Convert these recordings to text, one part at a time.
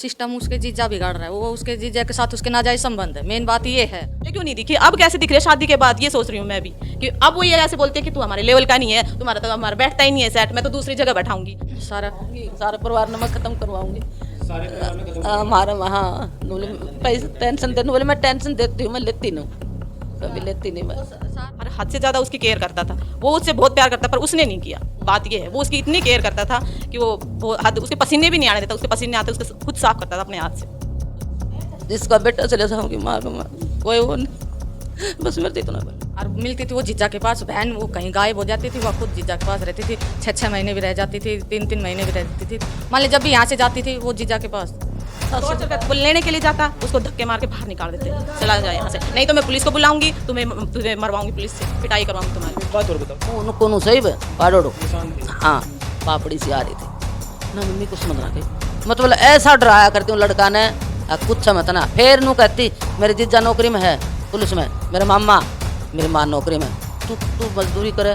System उसके जीजा बिगाड़ रहा है, वो उसके जीजा के साथ उसके नाजायज संबंध है, मेन बात ये है। ये क्यों नहीं दिखी? अब कैसे दिख रहे हैं शादी के बाद? ये सोच रही हूँ मैं भी कि अब वो ये ऐसे बोलते हैं कि तू हमारे लेवल का नहीं है, तुम्हारा तो हमारा बैठता ही नहीं है सेट, मैं तो दूसरी जगह बैठाऊंगी, सारा सारा परिवार नमक खत्म करवाऊंगी हमारा वहाँ। पैसे टेंशन देने बोले, मैं टेंशन देती हूँ, मैं लेती नहीं, कभी लेती नहीं मैं। और हद से ज़्यादा उसकी केयर करता था, वो उससे बहुत प्यार करता, पर उसने नहीं किया। बात ये है, वो उसकी इतनी केयर करता था कि वो हद, उसके पसीने भी नहीं आने देता, उसके पसीने आते उसके खुद साफ करता था अपने हाथ से। जिसका बेटा चले जाऊंगी माँ को, कोई वो नहीं, बस मेरे इतना और मिलती थी वो जीजा के पास, बहन वो कहीं गायब हो जाती थी, वो खुद जीजा के पास रहती थी, 6-6 महीने भी रह जाती थी, 3-3 महीने भी रहती थी। मान ली जब भी यहाँ से जाती थी वो जीजा के पास, वो लेने के लिए जाता, उसको धक्के मार के बाहर निकाल देते, चला जाए यहाँ से, नहीं तो मैं पुलिस को बुलाऊंगी, तुम्हें मरवाऊंगी, पुलिस से पिटाई करवाऊंगी तुम्हारी। बात और बताओ। उनको सही है पाड़ो। हाँ, पापड़ी सी आ रही थी ना, मम्मी कुछ मत रखे, मतलब ऐसा डराया करती हूँ लड़का ने, कुछ मत ना। फिर नू कहती मेरे जीजा नौकरी में है, पुलिस में, मेरे मामा मेरी माँ नौकरी में, तू मजदूरी करे,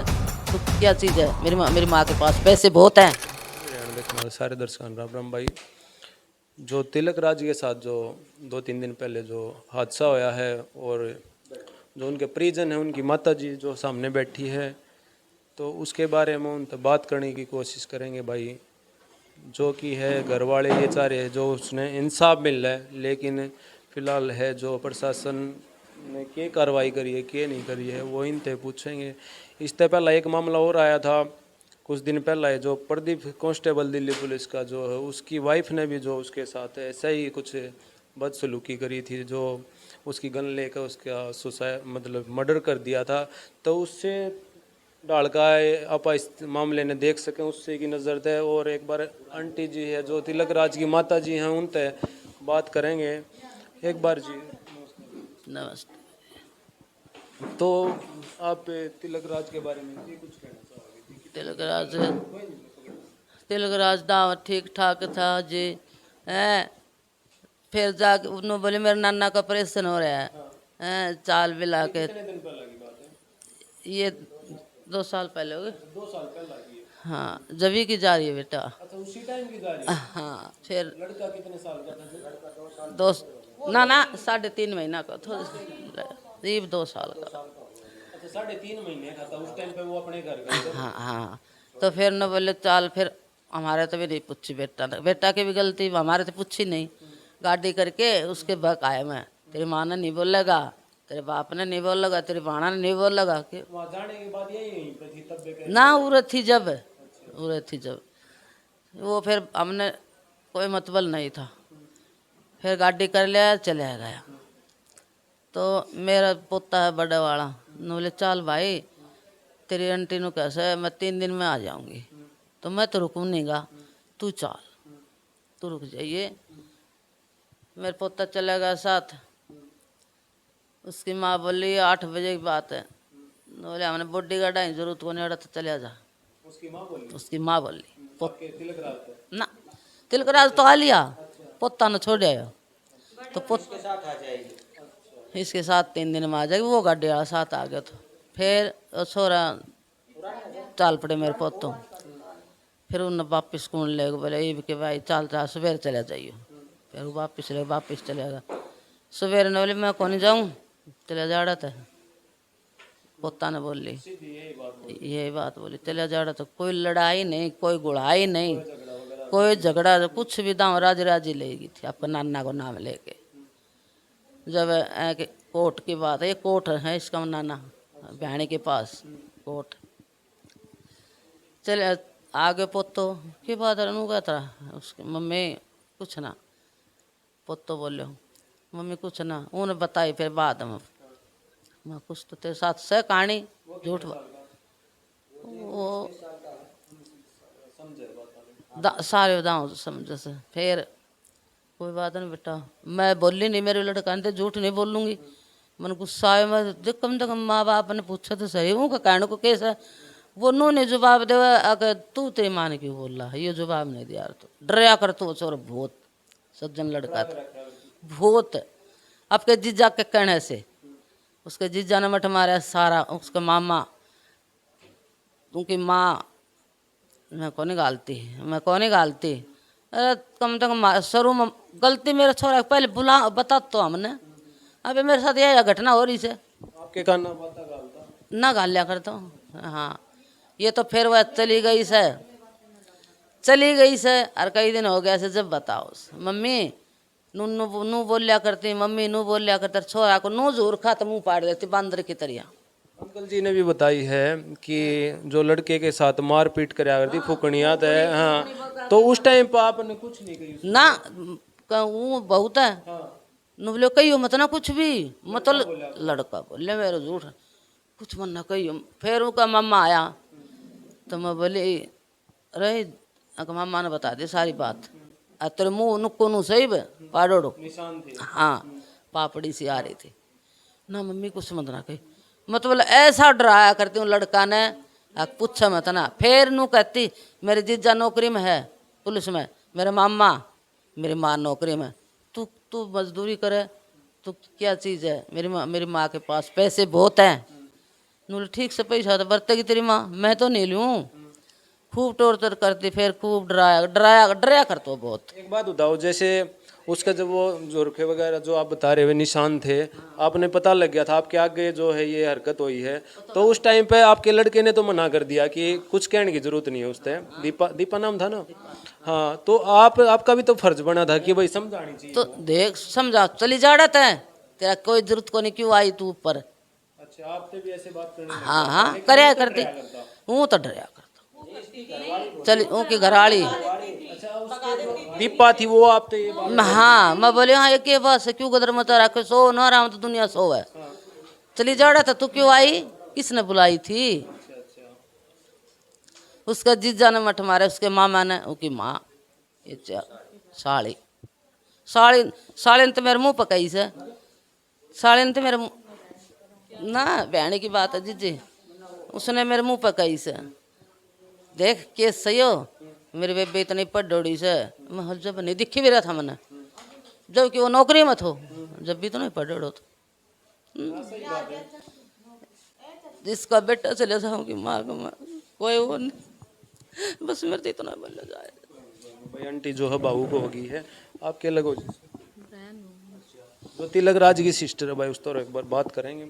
तू क्या चीज़ है? मेरी माँ के पास पैसे बहुत हैं। देखने वाले सारे दर्शकों राम राम भाई। जो तिलक राज के साथ जो 2-3 दिन पहले जो हादसा होया है, और जो उनके परिजन है, उनकी माता जी जो सामने बैठी है, तो उसके बारे में उनसे बात करने की कोशिश करेंगे भाई। जो कि है घर वाले ये चाह रहे हैं जो उसने इंसाफ मिल रहा है, लेकिन फिलहाल है जो प्रशासन ने क्या कार्रवाई करी है, क्या नहीं करी है, वो इनसे पूछेंगे। इससे पहला एक मामला और आया था कुछ दिन पहला है, जो प्रदीप कांस्टेबल दिल्ली पुलिस का जो है, उसकी वाइफ ने भी जो उसके साथ ऐसा ही कुछ बदसलूकी करी थी, जो उसकी गन लेकर उसका सुसाइड मतलब मर्डर कर दिया था। तो उससे डाल का आप इस मामले ने देख सकें उससे की नज़र दे। और एक बार आंटी जी है जो तिलक राज की माता जी हैं, उनसे बात करेंगे एक बार जी। नमस्ते। तो आप तिलक राज के बारे में ये कुछ कहना चाहोगे? तिलक राज दाव ठीक ठाक था जी, हैं। फिर जाके उन्होंने बोले मेरे नाना का ऑपरेशन हो रहा है, हैं, चाल बिला के। कितने दिन पहले की बात है? ये 2 साल पहले हो गए। 2 साल पहले की है। हाँ, जभी की जा रही है बेटा। अच्छा, उसी टाइम की जा रही है। हाँ, फिर लड़का कितने साल का था? लड़का 2 साल। दो ना 3.5 महीना का था, करीब 2 साल का। अच्छा, 3.5 महीने का था उस टाइम पे वो अपने घर गए थे। हाँ हाँ, तो फिर न बोले चाल, फिर हमारे तो भी नहीं पूछी, बेटा की भी गलती, हमारे तो पूछी नहीं। गाड़ी करके उसके बक आए, मैं तेरी माँ ने नहीं बोलेगा, तेरे बाप ने नहीं बोलेगा, तेरी बाणा ने नहीं बोलेगा कि वहाँ जाने के बाद यही पे थी तब पे ना। उरे थी जब वो, फिर हमने कोई मतलब नहीं था, फिर गाड़ी कर लिया, चले गया। तो मेरा पोता है बड़े वाला, न बोले चल भाई तेरी आंटी नु कैसे है, मैं 3 दिन में आ जाऊंगी, तो मैं तो रुकूँ नहीं गा, तू चल, तू रुक जाइए। मेरे पोता चला गया साथ। उसकी माँ बोली 8 बजे की बात है, बोले हमने बॉडी गार्ड आई, जरूरत को नहीं, तो चले जा। उसकी माँ बोली? उसकी माँ बोली आपके तिलक राज पे? ना, तिलकराज तो आ लिया, पोता ने छोड़ आया, तो इसके साथ आ जाएगी। इसके साथ 3 दिन में आ जाएगी। वो गाड़ी वाला साथ आ गया, तो फिर छोरा चाल पड़े मेरे पोतों। फिर उन वापिस स्कूल ले गए, बोले ये कि भाई चल चल सवेरे चले जाइए। फिर वो वापिस चलेगा सवेरे ने, बोले मैं कौन जाऊँ, चले जा रहा था। पोता ने बोली यही बात बोली, चले जा रहा था। कोई लड़ाई नहीं, कोई गुड़ाई नहीं, कोई झगड़ा कुछ भी, दाम राजी लेगी थी आपका नाना को नाम लेके। जब कोर्ट की बात है, ये कोर्ट है इसका नाना बहनी के पास कोर्ट। चले आगे पोतो की बात रहनू का था, उसकी मम्मी कुछ ना, पोतो बोलो मम्मी कुछ ना, उन्हें बताई फिर बाद में, मैं कुछ तो तेरे साथ से कहानी झूठ वो सारे दाऊ समझे से। फिर कोई बात नहीं बेटा, मैं बोली नहीं, मेरे लड़का ने झूठ नहीं बोलूँगी। मन गुस्सा आया, मैं देख कम से कम माँ बाप ने पूछा तो सही हूँ का कहने को केस है। वो उन्होंने जवाब दे, अगर तू तेरी माँ ने क्यों बोल रहा है, ये जवाब नहीं दिया। तो डरया कर तो चोर बहुत सज्जन लड़का था, बहुत। आपके जीजा के कहने से उसके जीजा ने मठ मारा सारा, उसका मामा, उनकी माँ, मैं कौन गालती, अरे कम से कम शुरू में गलती मेरे छोरा को पहले बता तो हमने, अबे मेरे साथ यह घटना हो रही है, आपके कान ना बाता गालता ना गाल लिया करता हूँ। हाँ, ये तो फिर वह चली गई से और कई दिन हो गया से जब बताओ मम्मी नू नू नू बोल लिया करती, मम्मी नू बोल लिया करती, छोरा को नू जरूर खा तो मुँह पाड़ देती बंदर की तरह। अंकल जी ने भी बताई है कि जो लड़के के साथ मारपीट कराया करती फुकनियात है। हाँ, तो उस टाइम पर आपने कुछ नहीं कही ना वो बहुत है, नू बोले कहियो मत ना कुछ भी, मतलब लड़का बोले मेरे झूठ कुछ मन ना कहियो। फिर उसका मम्मा आया तो मैं बोली रही, मम्मा ने बता दी सारी बात, तेरे मुँह नुक्को नू सही पाड़ोड़ो निशान थे। हाँ, पापड़ी सी आ रही थी ना, मम्मी कुछ मत ना कही, मतलब ऐसा डराया करती हूँ लड़का ने, पूछा मत ना। फिर नू कहती मेरे जीजा नौकरी में है पुलिस में, मेरे मामा मेरी माँ नौकरी में, तू तू मजदूरी करे, तू क्या चीज़ है, मेरी माँ के पास पैसे बहुत हैं। नूल ठीक से पैसा तो बरतेगी तेरी माँ, मैं तो नहीं लूँ। खूब टोर्चर करती, फिर खूब डराया कर तो बहुत। एक बात बताओ, जैसे उसका जब वो जोरखे वगैरह जो आप बता रहे हुए निशान थे, आपने पता लग गया था आपके आगे जो है ये हरकत हुई है, तो उस टाइम पे आपके लड़के ने तो मना कर दिया कि कुछ कहने की जरूरत नहीं है उस टाइम, दीपा नाम था ना। हाँ, तो आपका भी तो फर्ज बना था कि भाई समझानी चाहिए। तो देख समझा चली जा रहा था, तेरा कोई जरूरत को नहीं, क्यों आई तू ऊपर। अच्छा, आपसे भी ऐसे बात करने लगा। हाँ करया करती हूँ तो डरया करता चल उनकी घरवाली। दीपा थी वो, आप तो ये बात। हाँ मैं बोली हाँ एक ही बस क्यों गदर मचा रखे, सो न आराम तो दुनिया सो है, चली जा रहा था तू क्यों आई, किसने बुलाई थी। उसका जीजा ने मठ मारे, उसके मामा ने, उसकी माँ, ये साड़ी साड़ी साड़ी ने तो मेरे मुँह पकाई से, साड़ी ने तो मेरे ना बहन की बात है जीजी, उसने मेरे मुँह पकाई से, देख केस सही हो, मेरे बेबे इतनी पढ़ोड़ी से, मैं जब नहीं दिखी भी रहा था मैंने, जबकि वो नौकरी में थो, जब भी तो नहीं पढ़ो तो जिसका बेटा चले जाऊंगी माँ को मैं कोई वो नहीं, बस मेरे से इतना बन जाए। भाई आंटी जो है बाबू को होगी है आपके लगो जो तिलक राज की सिस्टर है भाई, उस तो एक बार बात करेंगे।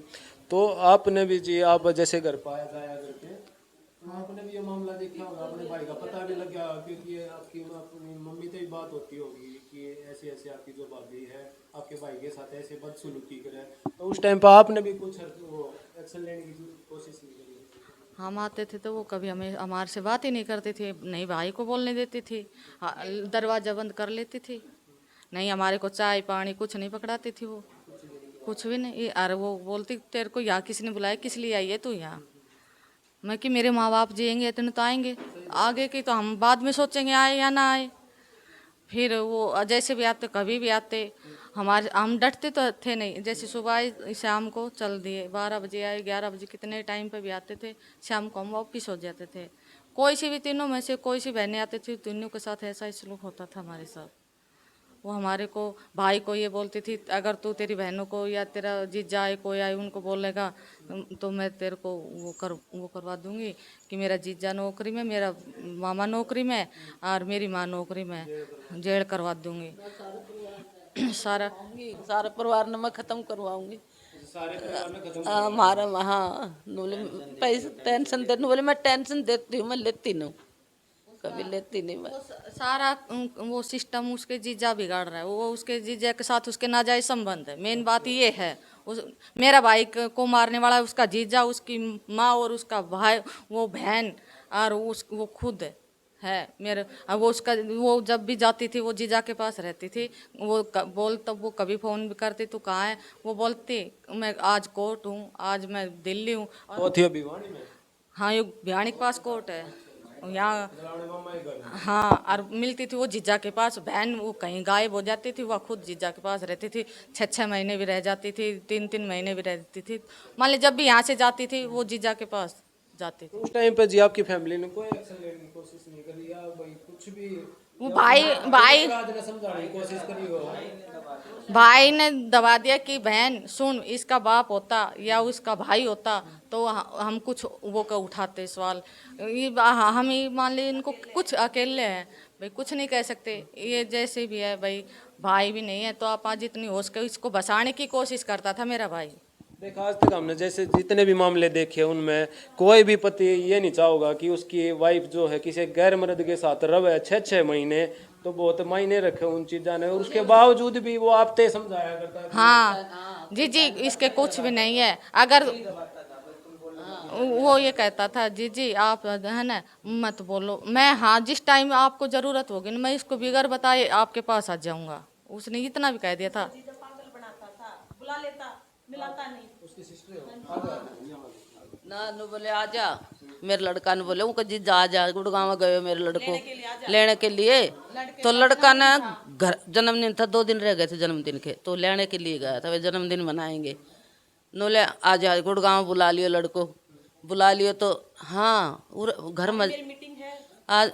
तो आपने भी जी, आप जैसे घर पाया जाया करके, तो आपने भी ये मामला देखा होगा, अपने भाई का पता भी लग गया, क्योंकि ये आपकी अपनी मम्मी से भी बात होती होगी कि ऐसे ऐसे आपकी जो भाभी है आपके भाई के साथ ऐसे बदसलूकी करे, तो उस टाइम पर आपने भी कुछ वो एक्शन लेने की कोशिश नहीं करी? हम आते थे तो वो कभी हमें हमारे से बात ही नहीं करती थी, नहीं भाई को बोलने देती थी, दरवाजा बंद कर लेती थी, नहीं हमारे को चाय पानी कुछ नहीं पकड़ाती थी वो, कुछ भी नहीं। अरे वो बोलती तेरे को यहाँ किसी ने बुलाया, किस लिए आई है तू यहाँ। मैं कि मेरे माँ बाप जिएंगे इतने तो आएंगे, आगे की तो हम बाद में सोचेंगे आए या ना आए। फिर वो जैसे भी आते कभी भी आते, हम डटते तो थे नहीं, जैसे सुबह आए शाम को चल दिए, 12 बजे आए 11 बजे कितने टाइम पे भी आते थे, शाम को हम वापिस हो जाते थे। कोई सी भी तीनों में से कोई सी बहनें आती थी, तीनों के साथ ऐसा ही सलूक होता था हमारे साथ। वो हमारे को भाई को ये बोलती थी अगर तू तेरी बहनों को या तेरा जीजा आए कोई आए उनको बोलेगा तो मैं तेरे को वो करवा दूंगी कि मेरा जीजा नौकरी में, मेरा मामा नौकरी में और मेरी माँ नौकरी में, जेल करवा दूंगी सारा परिवार ने मैं खत्म करवाऊंगी हमारा। हाँ बोले पैसे टेंशन दे, बोले मैं टेंशन देती हूँ, मैं लेती नहीं, कभी लेती नहीं मैं। सारा वो सिस्टम उसके जीजा बिगाड़ रहा है, वो उसके जीजा के साथ उसके नाजायज संबंध है, मेन बात ये है। मेरा भाई को मारने वाला उसका जीजा, उसकी माँ और उसका भाई, वो बहन और वो खुद है मेरे। अब वो जब भी जाती थी वो जीजा के पास रहती थी, वो वो कभी फ़ोन भी करती तो कहाँ है, वो बोलती मैं आज कोर्ट हूँ, आज मैं दिल्ली हूँ। हाँ ये भिवानी के पास कोर्ट है यहाँ। हाँ और मिलती थी वो जीजा के पास, बहन वो कहीं गायब हो जाती थी, वह खुद जीजा के पास रहती थी, 6-6 महीने भी रह जाती थी, 3-3 महीने भी रहती थी। मान ली जब भी यहाँ से जाती थी वो जीजा के पास जाती थी। उस टाइम पे जी आपकी फैमिली ने कोई एक्शन लेने की कोशिश नहीं करी या भाई कुछ भी? वो भाई समझाने की कोशिश करी हो? भाई ने दबा दिया कि बहन सुन, इसका बाप होता या उसका भाई होता तो हम कुछ वो का उठाते सवाल। हम ही मान ली इनको कुछ अकेले हैं, भाई कुछ नहीं कह सकते, ये जैसे भी है भाई, भाई भी नहीं है तो आप आज जितनी हो सके इसको बसाने की कोशिश करता था मेरा भाई। देखा आज तक हमने जैसे जितने भी मामले देखे उनमें कोई भी पति ये नहीं चाहोगा कि उसकी वाइफ जो है किसी गैर मर्द के साथ रवे 6-6 महीने, तो बहुत मायने रखे उन चीज़ों ने, और उसके बावजूद भी वो आपते समझाया करता है। हाँ जी जी, इसके कुछ भी नहीं है। अगर वो ये कहता था जी जी आप है ना मत बोलो, मैं हाँ जिस टाइम आपको ज़रूरत होगी ना मैं इसको बिगर बताए आपके पास आ जाऊंगा, उसने इतना भी कह दिया था। ना नु बोले आ जा, मेरे लड़का ने बोले उनका जीजा आ जा, गुड़गांव गए मेरे लड़को लेने के लिए। तो लड़का ने घर जन्मदिन था, 2 दिन रह गए थे जन्मदिन के, तो लेने के लिए गया था, वे जन्मदिन मनाएंगे। नोले आ जा, गुड़गांव बुला लियो लड़को, बुला लियो तो हाँ घर में आज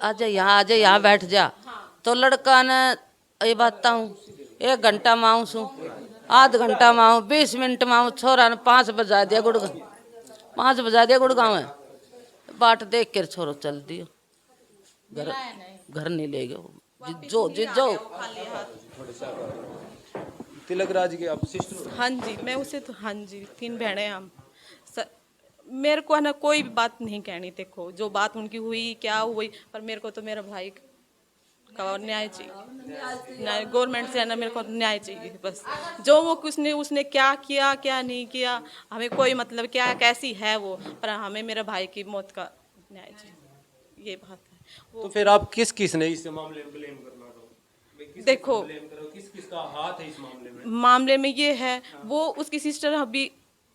आ जा, यहाँ आ जा, यहाँ बैठ जा। तो लड़का ने ये बात हूँ 1 घंटा माऊँ सू, आध घंटा माऊँ, 20 मिनट माऊँ, छोरा ने 5 बजा दिया गुड़गांव, 5 बजा दिया गुड़गांव में। बाट देख कर छोरो चल दियो, घर नहीं ले गए जिज्जो जिज्जो। तिलक राज की आप सिस्टर? हाँ जी, मैं उसे तो हाँ जी 3 बहनें हम मेरे को है ना कोई भी बात नहीं कहनी, देखो जो बात उनकी हुई क्या हुई, पर मेरे को तो मेरा भाई का न्याय चाहिए, न्याय गवर्नमेंट से है ना, मेरे को न्याय चाहिए बस। जो वो उसने क्या किया क्या नहीं किया हमें कोई मतलब, क्या कैसी है वो, पर हमें मेरे भाई की मौत का न्याय चाहिए, ये बात है। तो फिर आप किस किस ने इस मामले में ब्लेम करना हो? देखो किस किस का हाथ है इस मामले में ये है, वो उसकी सिस्टर अभी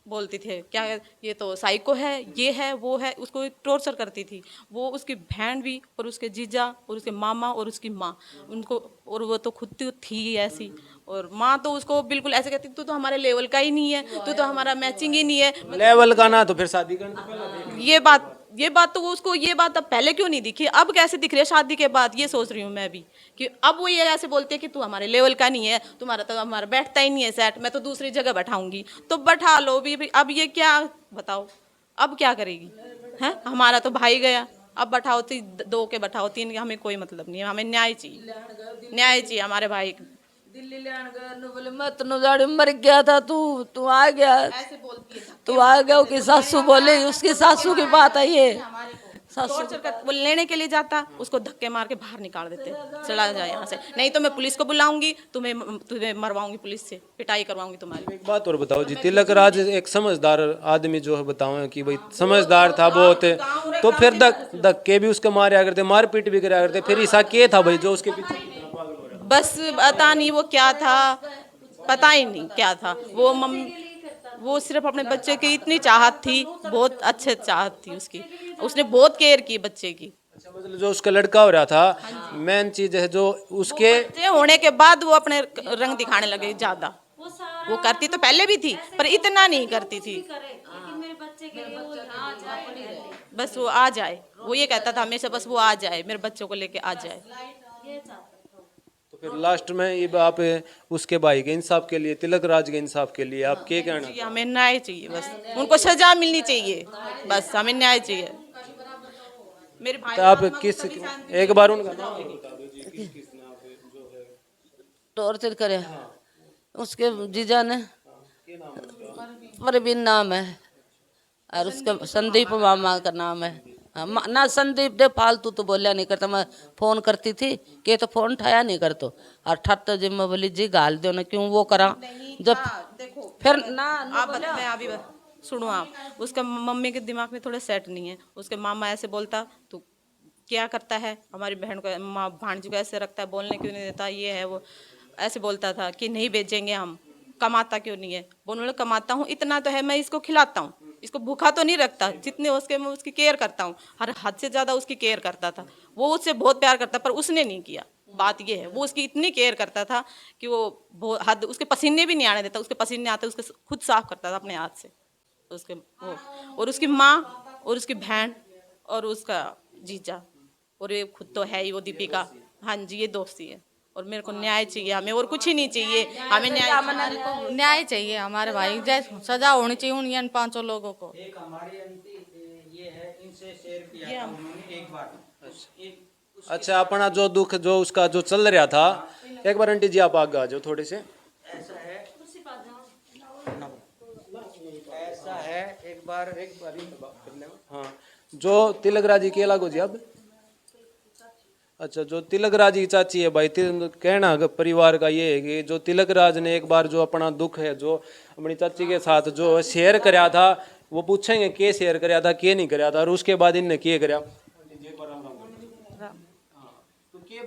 बोलती थे क्या ये तो साइको है, ये है वो है, उसको टॉर्चर करती थी। वो उसकी बहन भी और उसके जीजा और उसके मामा और उसकी माँ उनको, और वो तो खुद थी ही ऐसी, और माँ तो उसको बिल्कुल ऐसे कहती तू तो हमारे लेवल का ही नहीं है, तू तो हमारा मैचिंग ही नहीं है। लेवल का ना तो फिर शादी करने से पहले ये बात तो वो उसको ये बात अब पहले क्यों नहीं दिखी, अब कैसे दिख रही है शादी के बाद, ये सोच रही हूँ मैं भी कि अब वो ये ऐसे बोलते हैं कि तू हमारे लेवल का नहीं है, तुम्हारा तो हमारा बैठता ही नहीं है सेट, मैं तो दूसरी जगह बैठाऊंगी। तो बैठा लो भी, अब ये क्या बताओ, अब क्या करेगी है, हमारा तो भाई गया, अब बैठाओ 2 के बैठाओ 3 के, हमें कोई मतलब नहीं है, हमें न्याय चाहिए, न्याय चाहिए हमारे भाई। दिल्ली ले गए, बोले मत नु जाड़ी मर गया था तू आ गया, ऐसे बोलती है, तू आ गया। उसकी सासू बोले, उसकी सासू की बात है ये, टॉर्चर कर वो लेने के लिए जाता, उसको धक्के मार के बाहर निकाल देते, चला जाए यहाँ से, नहीं तो मैं पुलिस को बुलाऊंगी, तुम्हें मरवाऊंगी, पुलिस से पिटाई करवाऊंगी तुम्हारी। एक बात और बताओ जी, तिलक राज एक समझदार आदमी जो है, बताओ कि भाई समझदार था बहुत, तो फिर धक्के भी उसके मारे करते, मारपीट भी कराया करते, फिर ऐसा क्या था भाई जो उसके पीछे? बस पता नहीं वो क्या था, पता ही नहीं क्या था। वो सिर्फ अपने बच्चे की इतनी चाहत थी, बहुत अच्छे चाहत थी उसकी, उसने बहुत केयर की बच्चे की। अच्छा, मतलब जो उसका लड़का हो रहा था, मेन चीज है जो उसके बच्चे होने के बाद वो अपने रंग दिखाने लगे ज्यादा, वो करती तो पहले भी थी पर इतना नहीं करती थी, बस वो आ जाए, वो ये कहता था हमेशा बस वो आ जाए, मेरे बच्चों को लेके आ जाए। तो फिर लास्ट में ये आप उसके भाई के इंसाफ के लिए, तिलक राज के इंसाफ के लिए आप क्या कहना? चाहिए, हमें न्याय चाहिए, बस उनको सजा मिलनी चाहिए, बस हमें न्याय चाहिए। मेरे भाई तो आप किस एक बार उनका नाम बता दो जी, किस किस नाम पे जो है टॉर्चर करे उसके जीजा ने, परवीन नाम है, और उसका संदीप मामा का नाम है। ना संदीप दे फालतू तो बोलिया नहीं करता, मैं फोन करती थी कि तो फोन उठाया नहीं कर, तो और ठट जिम्मा बोली जी गाल दो ना, क्यों वो करा जब देखो फिर ना आप मैं अभी सुनो, आप उसका मम्मी के दिमाग में थोड़ा सेट नहीं है, उसके मामा ऐसे बोलता तू क्या करता है, हमारी बहन को माँ भांजी को ऐसे रखता है, बोलने क्यों नहीं देता, ये है वो, ऐसे बोलता था कि नहीं बेचेंगे हम, कमाता क्यों नहीं है, बोले कमाता हूँ इतना तो है, मैं इसको खिलाता हूँ, इसको भूखा तो नहीं रखता, जितने उसके मैं उसकी केयर करता हूँ, हर हद से ज़्यादा उसकी केयर करता था, वो उससे बहुत प्यार करता, पर उसने नहीं किया। बात ये है वो उसकी इतनी केयर करता था कि वो हद, उसके पसीने भी नहीं आने देता, उसके पसीने आते उसके खुद साफ करता था अपने हाथ से उसके वो, और उसकी माँ और उसकी बहन और उसका जीजा, और ये खुद तो है ही वो दीपिका, हाँ जी ये दोस्ती है, और मेरे को न्याय चाहिए, हमें और कुछ ही नहीं चाहिए, हमें न्याय चाहिए हमारे भाई, जैसे सजा होनी चाहिए उन इन 5 लोगों को। एक हमारी आंटी ये है, इनसे शेयर किया था उन्होंने एक बार, अच्छा, अपना जो दुख जो उसका जो चल रहा था, एक बार आंटी जी आप आगे आ जाओ थोड़े से। ऐसा है एक बार हाँ, जो तिलक राजी के लागो जी अब। अच्छा, जो तिलक राज की चाची है भाई, कहना परिवार का ये है कि जो तिलक राज ने एक बार जो अपना दुख है जो अपनी चाची के साथ जो शेयर कराया था, वो पूछेंगे के शेयर कराया था के नहीं कराया था, और उसके बाद इनने के कराया।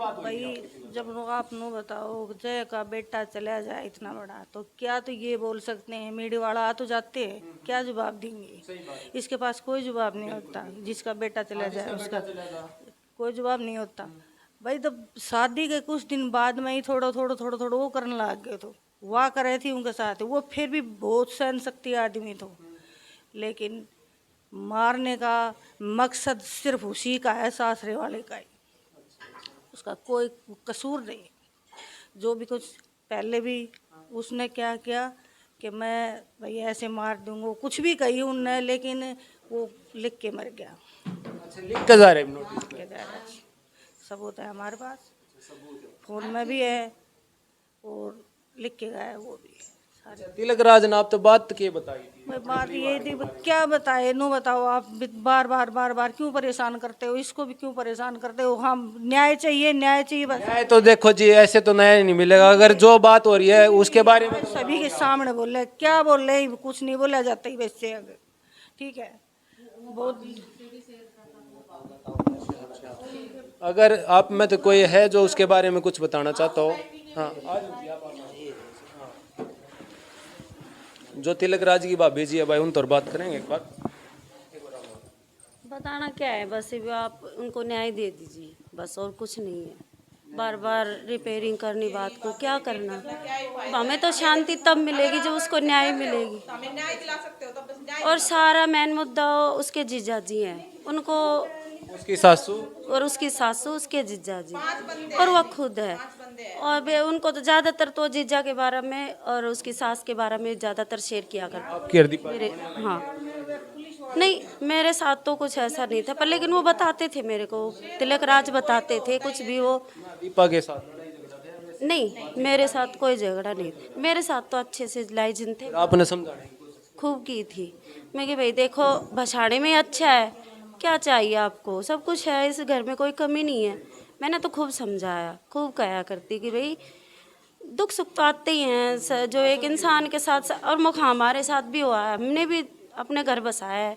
भाई जब लोग आप नो बताओ जय का बेटा चला जाए इतना बड़ा, तो क्या तो ये बोल सकते हैं, मीडिया वाला आ तो जाते हैं, क्या जवाब देंगे? इसके पास कोई जवाब नहीं होता, जिसका बेटा चला जाए उसका कोई जवाब नहीं होता। भाई तब शादी के कुछ दिन बाद में ही थोड़ा वो करने लग गए, तो वाह कर रहे थी उनके साथ, वो फिर भी बहुत सहन शक्ति आदमी तो, लेकिन मारने का मकसद सिर्फ उसी का है, सासरे वाले का ही, उसका कोई कसूर नहीं। जो भी कुछ पहले भी उसने क्या किया कि मैं भाई ऐसे मार दूंगा, कुछ भी कही उनने, लेकिन वो लिख के मर गया। अच्छा, लिख के जा रहे हैं नोटिस लिख के जा रहा है, सबूत है हमारे पास, फोन में भी है और लिख के गया है वो भी सारे। तिलक राज ने आप तो बात के बताई थी। मैं बात ये थी, क्या बताए, नो बताओ आप, बार बार क्यों परेशान करते हो, इसको भी क्यों परेशान करते हो? हम न्याय चाहिए बस। न्याय तो देखो जी, ऐसे तो न्याय नहीं मिलेगा। अगर जो बात हो रही है उसके बारे में सभी के सामने बोल रहे, क्या बोल रहे, कुछ नहीं बोला जाता ही वैसे, अगर ठीक है बहुत। अगर आप में तो कोई है जो उसके बारे में कुछ बताना चाहता हो। हाँ, जो तिलक राज की भाभी जी है भाई, उन तो बात करेंगे एक बार। बताना क्या है, बस ये आप उनको न्याय दे दीजिए बस, और कुछ नहीं है। बार बार रिपेयरिंग करनी बात को, क्या करना? हमें तो शांति तब मिलेगी जब उसको न्याय मिलेगी। और सारा मेन मुद्दा उसके जीजा जी हैं, उनको, उसकी सासू और उसकी सासू, उसके जीजा जी, और वह खुद है। और वे उनको तो ज़्यादातर तो जीजा के बारे में और उसकी सास के बारे में ज़्यादातर शेयर किया करते आपकी हरदीप मेरे। हाँ, नहीं मेरे साथ तो कुछ ऐसा नहीं था, पर लेकिन वो बताते थे मेरे को, तिलक राज बताते थे कुछ भी वो। दीपा के साथ नहीं, मेरे साथ कोई झगड़ा नहीं, मेरे साथ तो अच्छे से लाइजन थे, आपने समझाने की कोशिश खूब की थी। मैं कि भाई देखो भसाड़े में अच्छा है, क्या चाहिए आपको, सब कुछ है इस घर में, कोई कमी नहीं है। मैंने तो खूब समझाया, खूब कहा करती कि भाई दुख सुख तो आते ही हैं, जो एक इंसान के साथ, और मुख हमारे साथ भी हुआ है, हमने भी अपने घर बसाया है,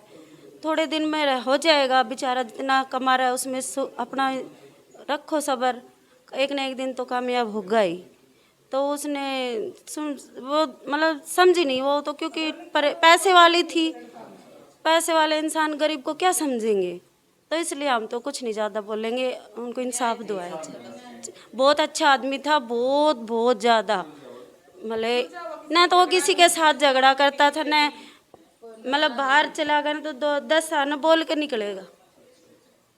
थोड़े दिन में हो जाएगा, बेचारा जितना कमा रहा है उसमें अपना रखो सब्र, एक ना एक दिन तो कामयाब होगा ही। तो उसने वो मतलब समझी नहीं, वो तो क्योंकि पैसे वाली थी, पैसे वाले इंसान गरीब को क्या समझेंगे, तो इसलिए हम तो कुछ नहीं ज़्यादा बोलेंगे, उनको इंसाफ दुआया जाए। बहुत अच्छा आदमी था, बहुत बहुत ज़्यादा, मतलब ना तो वो किसी के साथ झगड़ा करता था, न मतलब बाहर चला गया तो 10 आना बोल के निकलेगा,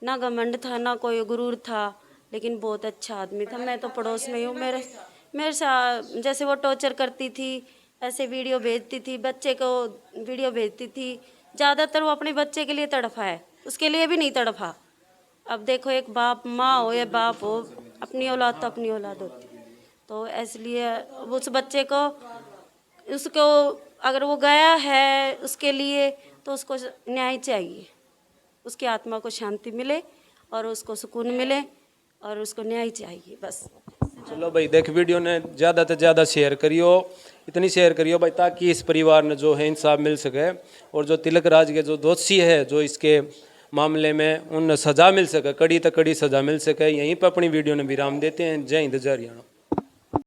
ना घमंड था ना कोई गुरूर था, लेकिन बहुत अच्छा आदमी था। मैं तो पड़ोस में हूँ, मेरे साथ जैसे वो टॉर्चर करती थी, ऐसे वीडियो भेजती थी, बच्चे को वीडियो भेजती थी, ज़्यादातर वो अपने बच्चे के लिए तड़फा है, उसके लिए भी नहीं तड़फा। अब देखो एक बाप, माँ हो या बाप हो, अपनी औलाद तो अपनी औलाद होती, तो इसलिए उस बच्चे को, उसको अगर वो गया है उसके लिए, तो उसको न्याय चाहिए, उसकी आत्मा को शांति मिले और उसको सुकून मिले, और उसको न्याय चाहिए बस। चलो भाई, देख वीडियो ने ज़्यादा से ज़्यादा शेयर करियो, इतनी शेयर करियो भाई, ताकि इस परिवार ने जो है इंसाफ मिल सके, और जो तिलक राज के जो दोषी है जो इसके मामले में, उन सज़ा मिल सके, कड़ी तक कड़ी सज़ा मिल सके। यहीं पर अपनी वीडियो ने विराम देते हैं। जय हिंद, जय हरियाणा।